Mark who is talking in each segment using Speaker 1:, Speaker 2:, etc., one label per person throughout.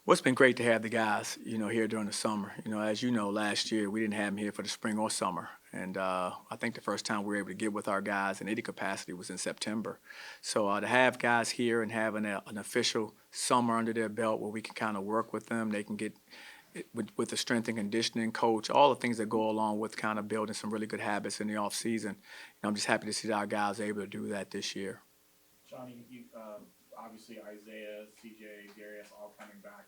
Speaker 1: Well, it's been great to have the guys, here during the summer. As you know, last year we didn't have them here for the spring or summer, and I think the first time we were able to get with our guys in any capacity was in September. So to have guys here and having an official summer under their belt where we can kind of work with them, they can get with the strength and conditioning coach, all the things that go along with kind of building some really good habits in the off season. I'm just happy to see that our guys are able to do that this year.
Speaker 2: Johnny, obviously Isaiah, CJ, Darius, all coming back.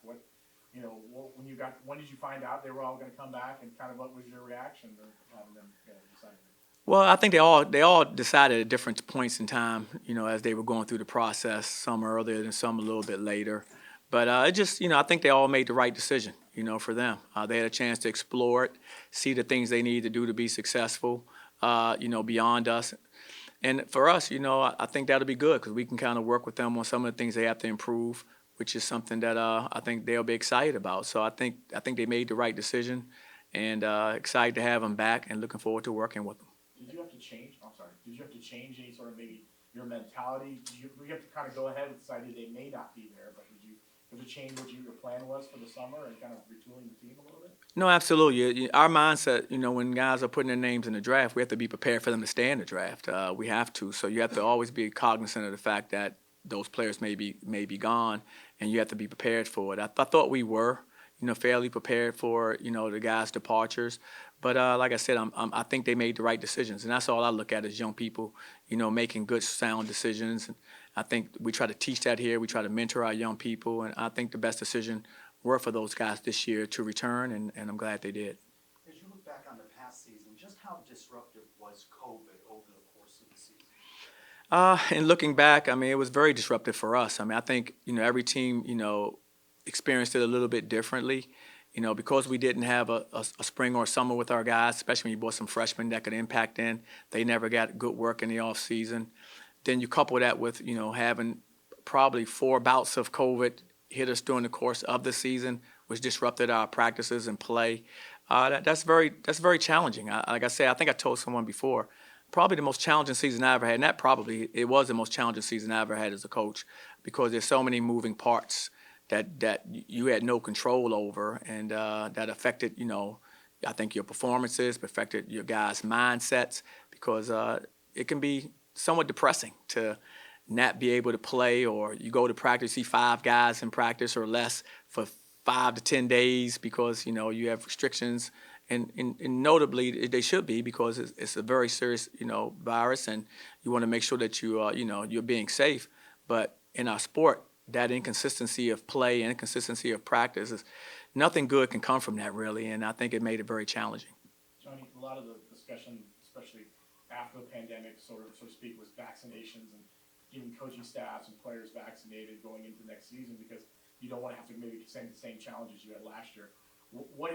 Speaker 2: When did you find out they were all going to come back, and kind of what was your reaction to having them decided?
Speaker 1: Well, I think they all decided at different points in time, as they were going through the process. Some earlier and some a little bit later, but it just, I think they all made the right decision, for them. They had a chance to explore it, see the things they need to do to be successful, beyond us. And for us, I think that'll be good because we can kind of work with them on some of the things they have to improve, which is something that I think they'll be excited about. So I think they made the right decision, and excited to have them back, and looking forward to working with them.
Speaker 2: Did you have to change? I'm sorry. Did you have to change any sort of maybe your mentality? Did you have to kind of go ahead and decide that they may not be there, but did you have to change what your plan was for the summer and kind of retooling the team a little bit?
Speaker 1: No, absolutely. Our mindset, when guys are putting their names in the draft, we have to be prepared for them to stay in the draft. We have to. So you have to always be cognizant of the fact that those players may be gone, and you have to be prepared for it. I thought we were, fairly prepared for, the guys' departures. But like I said, I think they made the right decisions, and that's all I look at as young people, making good, sound decisions. And I think we try to teach that here. We try to mentor our young people, and I think the best decision were for those guys this year to return, and I'm glad they did.
Speaker 3: As you look back on the past season, just how disruptive was COVID over the course of the season?
Speaker 1: And looking back, I mean, it was very disruptive for us. I mean, I think, every team, experienced it a little bit differently. Because we didn't have a spring or summer with our guys, especially when you brought some freshmen that could impact in, they never got good work in the off season. Then you couple that with, having probably 4 bouts of COVID hit us during the course of the season, which disrupted our practices and play. That's very challenging. Like I said, I think I told someone before, probably the most challenging season I ever had, and that probably it was the most challenging season I ever had as a coach because there's so many moving parts that you had no control over, and that affected, I think your performances, affected your guys' mindsets because it can be somewhat depressing to not be able to play, or you go to practice, see 5 guys in practice or less for 5 to 10 days because you have restrictions, and notably they should be because it's a very serious virus, and you want to make sure that you're being safe. But in our sport, that inconsistency of play and inconsistency of practice is nothing good can come from that really, and I think it made it very challenging.
Speaker 2: Johnny, a lot of the discussion, especially after the pandemic, so to speak, was vaccinations and getting coaching staffs and players vaccinated going into next season because you don't want to have to maybe the same challenges you had last year.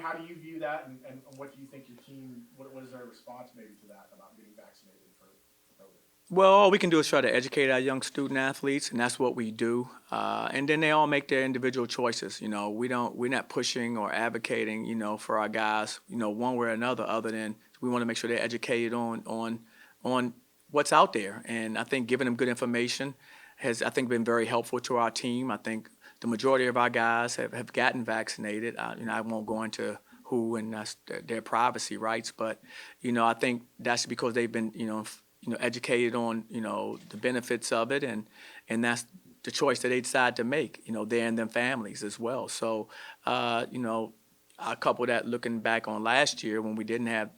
Speaker 2: How do you view that, and what do you think your team? What is their response maybe to that about getting vaccinated for COVID?
Speaker 1: Well, all we can do is try to educate our young student athletes, and that's what we do. And then they all make their individual choices. We're not pushing or advocating, for our guys, one way or another. Other than we want to make sure they're educated on what's out there. And I think giving them good information has, I think, been very helpful to our team. I think the majority of our guys have gotten vaccinated. I won't go into who, and that's their privacy rights, but I think that's because they've been educated on the benefits of it, and that's the choice that they decide to make, they and their families as well. So I couple that looking back on last year when we didn't have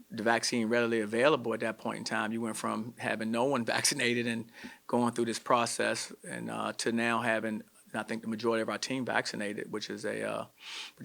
Speaker 1: the vaccine readily available at that point in time. You went from having no one vaccinated and going through this process, and to now having, I think, the majority of our team vaccinated, which is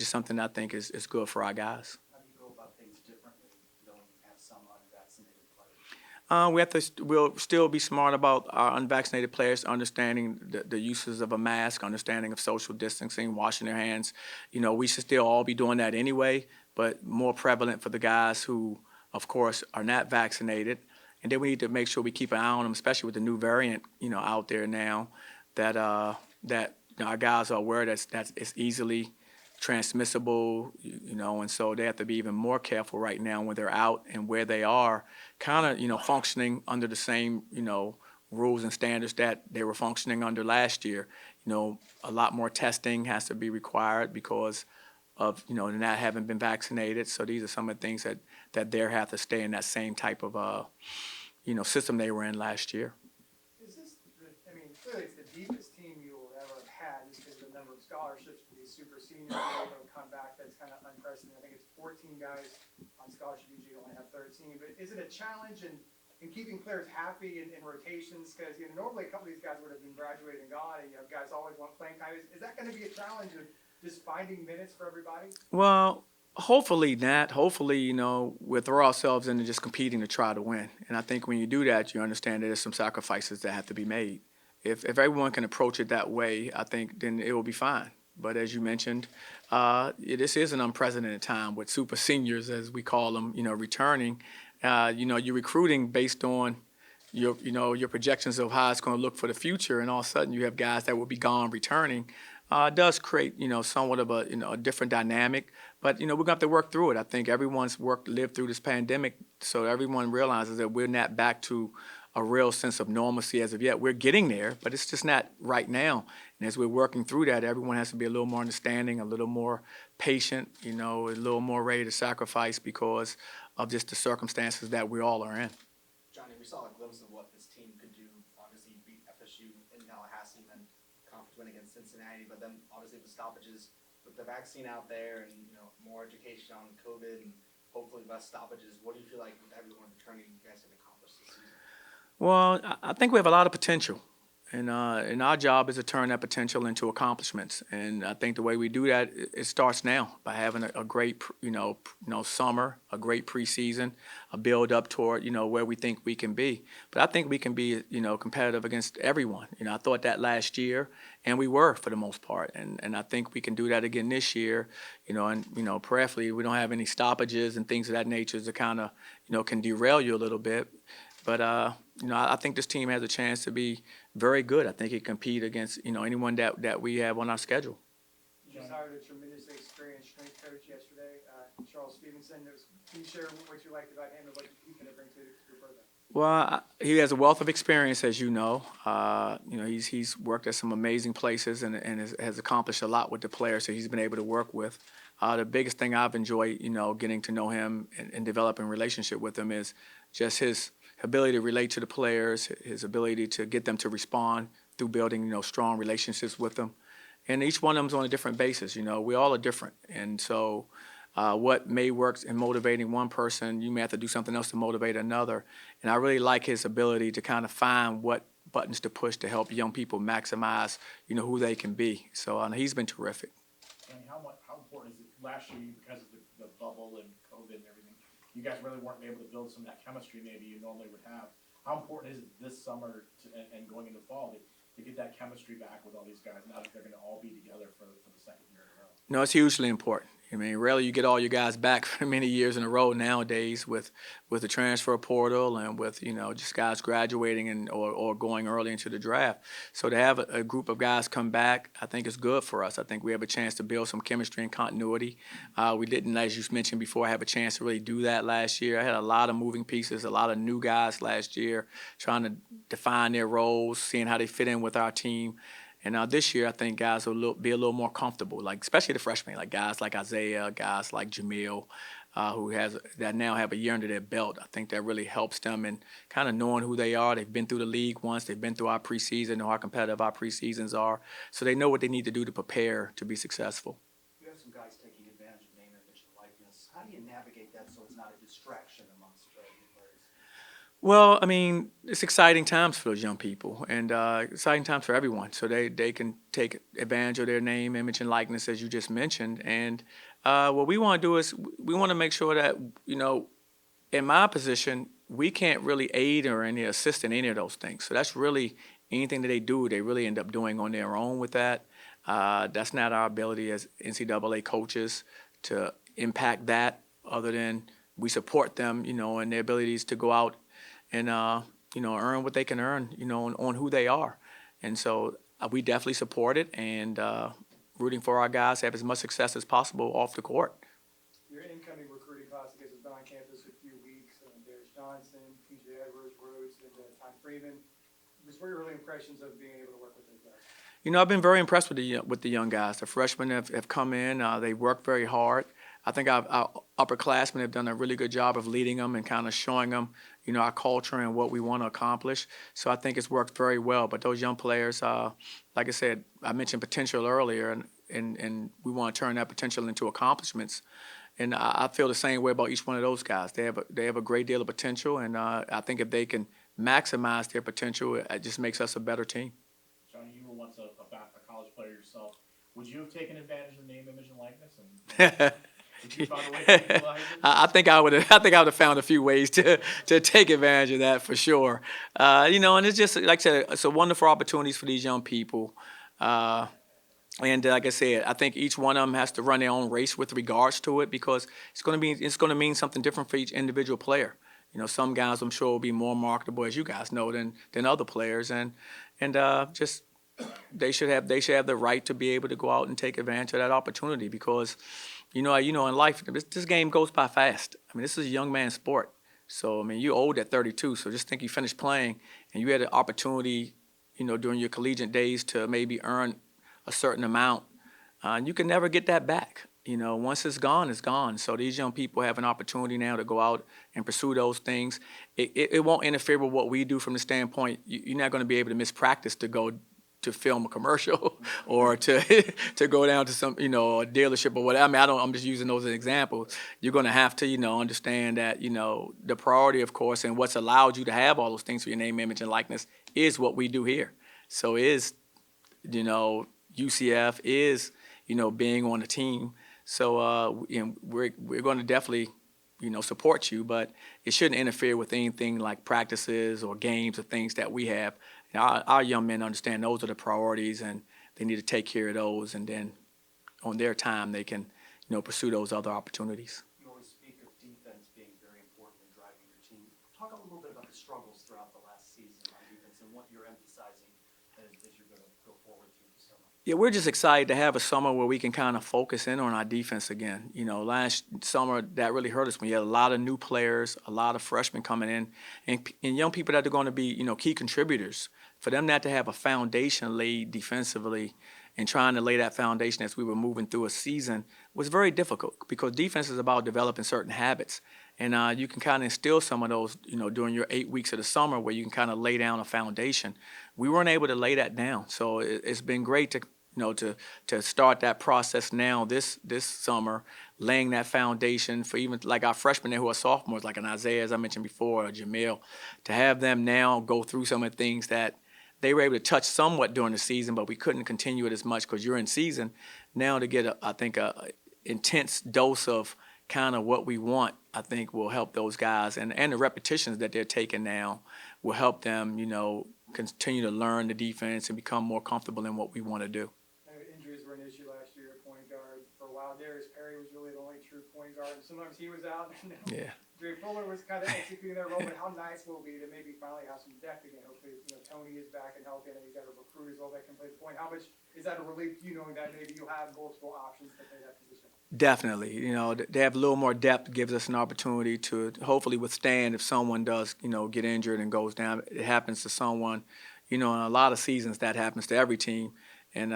Speaker 1: something I think is good for our guys.
Speaker 3: How do you go about things differently knowing you have some unvaccinated players?
Speaker 1: We'll still be smart about our unvaccinated players, understanding the uses of a mask, understanding of social distancing, washing their hands. We should still all be doing that anyway, but more prevalent for the guys who, of course, are not vaccinated. And then we need to make sure we keep an eye on them, especially with the new variant, out there now, that our guys are aware that it's easily transmissible, and so they have to be even more careful right now when they're out and where they are, kind of, functioning under the same, rules and standards that they were functioning under last year. a lot more testing has to be required because of, not having been vaccinated. So these are some of the things that they have to stay in that same type of, system they were in last year.
Speaker 4: Is this, I mean, clearly it's the deepest team you will ever have had just because of the number of scholarships for these super seniors that will come back. That's kind of unprecedented. I think it's 14 guys on scholarship. Usually you only have 13. But is it a challenge in keeping players happy in rotations? Because normally a couple of these guys would have been graduated and gone, and guys always want playing time. Is that going to be a challenge of just finding minutes for everybody?
Speaker 1: Well, hopefully not. Hopefully, we'll throw ourselves into just competing to try to win. And I think when you do that, you understand that there's some sacrifices that have to be made. If everyone can approach it that way, I think then it will be fine. But as you mentioned, this is an unprecedented time with super seniors, as we call them, returning. You're recruiting based on your projections of how it's going to look for the future, and all of a sudden you have guys that will be gone returning. It does create, somewhat of a different dynamic, but we're going to have to work through it. I think everyone's lived through this pandemic, so everyone realizes that we're not back to a real sense of normalcy as of yet. We're getting there, but it's just not right now. And as we're working through that, everyone has to be a little more understanding, a little more patient, a little more ready to sacrifice because of just the circumstances that we all are in.
Speaker 5: Johnny, we saw a glimpse of what this team could do. Obviously, you beat FSU in Tallahassee and then conference win against Cincinnati, but then obviously the stoppages with the vaccine out there and more education on COVID and hopefully less stoppages. What do you feel like with everyone returning, you guys have accomplished this season?
Speaker 1: Well, I think we have a lot of potential, and our job is to turn that potential into accomplishments. And I think the way we do that, it starts now by having a great, summer, a great preseason, a build up toward, where we think we can be. But I think we can be, competitive against everyone. I thought that last year, and we were for the most part. And I think we can do that again this year, and prayerfully we don't have any stoppages and things of that nature that kind of, can derail you a little bit. But, I think this team has a chance to be very good. I think it compete against, anyone that we have on our schedule.
Speaker 4: You just hired a tremendously experienced strength coach yesterday, Charles Stevenson. Can you share what you liked about him and what he's going to bring to your program?
Speaker 1: Well, he has a wealth of experience, as you know. He's worked at some amazing places and has accomplished a lot with the players that he's been able to work with. The biggest thing I've enjoyed, getting to know him and developing a relationship with him is just his ability to relate to the players, his ability to get them to respond through building, strong relationships with them. And each one of them's on a different basis. We all are different. And so what may work in motivating one person, you may have to do something else to motivate another. And I really like his ability to kind of find what buttons to push to help young people maximize, who they can be. So he's been terrific.
Speaker 2: And how important is it last year because of the bubble and COVID and everything? You guys really weren't able to build some of that chemistry maybe you normally would have. How important is it this summer and going into fall to get that chemistry back with all these guys now that they're going to all be together for the second year in a row?
Speaker 1: No, it's hugely important. I mean, rarely you get all your guys back for many years in a row nowadays with the transfer portal and with, just guys graduating or going early into the draft. So to have a group of guys come back, I think is good for us. I think we have a chance to build some chemistry and continuity. We didn't, as you mentioned before, have a chance to really do that last year. I had a lot of moving pieces, a lot of new guys last year trying to define their roles, seeing how they fit in with our team. And this year, I think guys will be a little more comfortable, like especially the freshmen, like guys like Isaiah, guys like Jamil, that now have a year under their belt. I think that really helps them in kind of knowing who they are. They've been through the league once. They've been through our preseason, know how competitive our preseasons are. So they know what they need to do to prepare to be successful.
Speaker 3: You have some guys taking advantage of name, image, and likeness. How do you navigate that so it's not a distraction amongst your players?
Speaker 1: Well, I mean, it's exciting times for those young people and exciting times for everyone. So they can take advantage of their name, image, and likeness, as you just mentioned. And what we want to do is we want to make sure that, in my position, we can't really aid or any assist in any of those things. So that's really anything that they do, they really end up doing on their own with that. That's not our ability as NCAA coaches to impact that other than we support them, in their abilities to go out and earn what they can earn, on who they are. And so we definitely support it and rooting for our guys to have as much success as possible off the court.
Speaker 4: Your incoming recruiting class, I guess, has been on campus for a few weeks. Darius Johnson, TJ Edwards, Rhodes, and Tom Freeman. Just what are your early impressions of being able to work with those guys?
Speaker 1: I've been very impressed with the young guys. The freshmen have come in. They work very hard. I think our upperclassmen have done a really good job of leading them and kind of showing them, our culture and what we want to accomplish. So I think it's worked very well. But those young players, like I said, I mentioned potential earlier, and we want to turn that potential into accomplishments. And I feel the same way about each one of those guys. They have a great deal of potential, and I think if they can maximize their potential, it just makes us a better team.
Speaker 2: Johnny, you were once a college player yourself. Would you have taken advantage of name, image, and likeness? And would you find a way to utilize it?
Speaker 1: I think I would have. I think I would have found a few ways to take advantage of that for sure. And it's just like I said, it's a wonderful opportunities for these young people. And like I said, I think each one of them has to run their own race with regards to it because it's going to mean something different for each individual player. Some guys I'm sure will be more marketable, as you guys know, than other players, and just they should have the right to be able to go out and take advantage of that opportunity because, in life this game goes by fast. I mean, this is a young man's sport. So I mean, you're old at 32. So just think you finished playing and you had an opportunity, during your collegiate days to maybe earn a certain amount, and you can never get that back. Once it's gone, it's gone. So these young people have an opportunity now to go out and pursue those things. It won't interfere with what we do from the standpoint. You're not going to be able to miss practice to go to film a commercial or to go down to some, a dealership or whatever. I mean, I'm just using those as examples. You're going to have to, understand that, the priority, of course, and what's allowed you to have all those things for your name, image, and likeness is what we do here. So UCF is, being on the team. So we're going to definitely, support you, but it shouldn't interfere with anything like practices or games or things that we have. Our young men understand those are the priorities, and they need to take care of those, and then on their time they can, pursue those other opportunities.
Speaker 3: You always speak of defense being very important in driving your team. Talk a little bit about the struggles throughout the last season on defense and what you're emphasizing as you're going to go forward through the summer.
Speaker 1: Yeah, we're just excited to have a summer where we can kind of focus in on our defense again. Last summer that really hurt us when you had a lot of new players, a lot of freshmen coming in, and young people that are going to be, key contributors. For them not to have a foundation laid defensively and trying to lay that foundation as we were moving through a season was very difficult because defense is about developing certain habits. And you can kind of instill some of those, during your 8 weeks of the summer where you can kind of lay down a foundation. We weren't able to lay that down. So it's been great to start that process now this summer, laying that foundation for even like our freshmen who are sophomores, like an Isaiah, as I mentioned before, or Jamil, to have them now go through some of the things that they were able to touch somewhat during the season, but we couldn't continue it as much because you're in season. Now to get, I think, a intense dose of kind of what we want, I think will help those guys. And the repetitions that they're taking now will help them, continue to learn the defense and become more comfortable in what we want to do.
Speaker 4: Injuries were an issue last year at point guard. For a while, Darius Perry was really the only true point guard. Sometimes he was out.
Speaker 1: Yeah.
Speaker 4: Dre Fuller was kind of executing that role, but how nice will it be to maybe finally have some depth again? Hopefully, Tony is back and healthy, and he's got a recruit as well that can play the point. How much is that a relief to you knowing that maybe you'll have multiple options to play that position?
Speaker 1: Definitely. They have a little more depth, gives us an opportunity to hopefully withstand if someone does, get injured and goes down. It happens to someone, in a lot of seasons that happens to every team. And,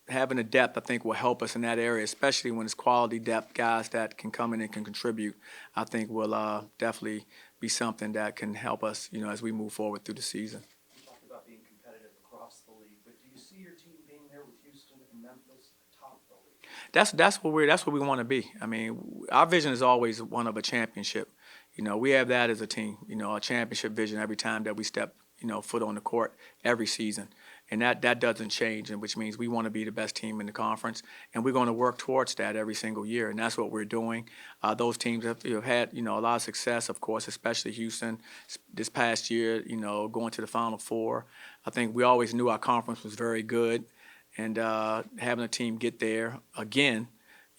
Speaker 1: having a depth, I think, will help us in that area, especially when it's quality depth guys that can come in and can contribute. I think will definitely be something that can help us, as we move forward through the season.
Speaker 3: You talked about being competitive across the league, but do you see your team being there with Houston and Memphis atop the league?
Speaker 1: That's what we want to be. I mean, our vision is always one of a championship. We have that as a team. A championship vision every time that we step, foot on the court every season. And that doesn't change, and which means we want to be the best team in the conference, and we're going to work towards that every single year, and that's what we're doing. Those teams have had a lot of success, of course, especially Houston this past year. Going to the Final Four. I think we always knew our conference was very good, and having a team get there again,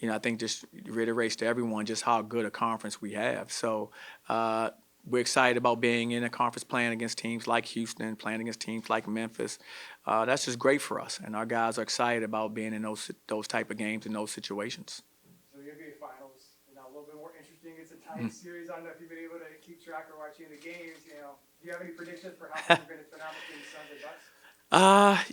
Speaker 1: I think just reiterates to everyone just how good a conference we have. So. We're excited about being in a conference playing against teams like Houston, playing against teams like Memphis. That's just great for us, and our guys are excited about being in those type of games in those situations.
Speaker 4: So the NBA Finals is now a little bit more interesting. It's a tight series. I don't know if you've been able to keep track or watching the games. Do you have any predictions for how things are going to turn out between the Suns and Bucks?
Speaker 1: I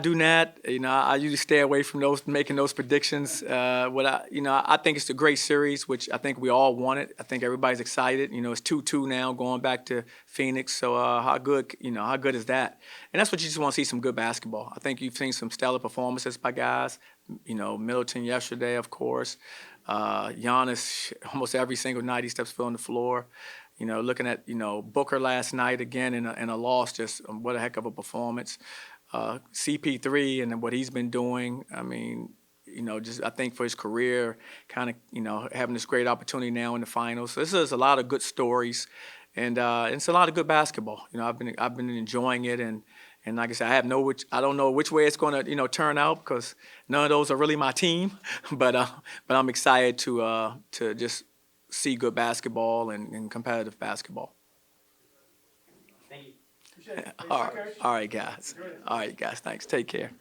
Speaker 1: do not. I usually stay away from those making those predictions. I think it's a great series, which I think we all wanted. I think everybody's excited. It's 2-2 now, going back to Phoenix. So how good is that? And that's what you just want to see, some good basketball. I think you've seen some stellar performances by guys. Middleton yesterday, of course. Giannis almost every single night he steps foot on the floor. Looking at, Booker last night again in a loss, just what a heck of a performance. CP3 and what he's been doing, I mean, just I think for his career, kind of, having this great opportunity now in the finals. So this is a lot of good stories, and it's a lot of good basketball. I've been enjoying it, and like I said, I don't know which way it's going to, turn out because none of those are really my team, but I'm excited to just see good basketball and competitive basketball.
Speaker 3: Thank you.
Speaker 4: Appreciate it. Thanks,
Speaker 1: All
Speaker 4: Coach.
Speaker 1: right, all right, guys. All right, guys. Thanks. Take care.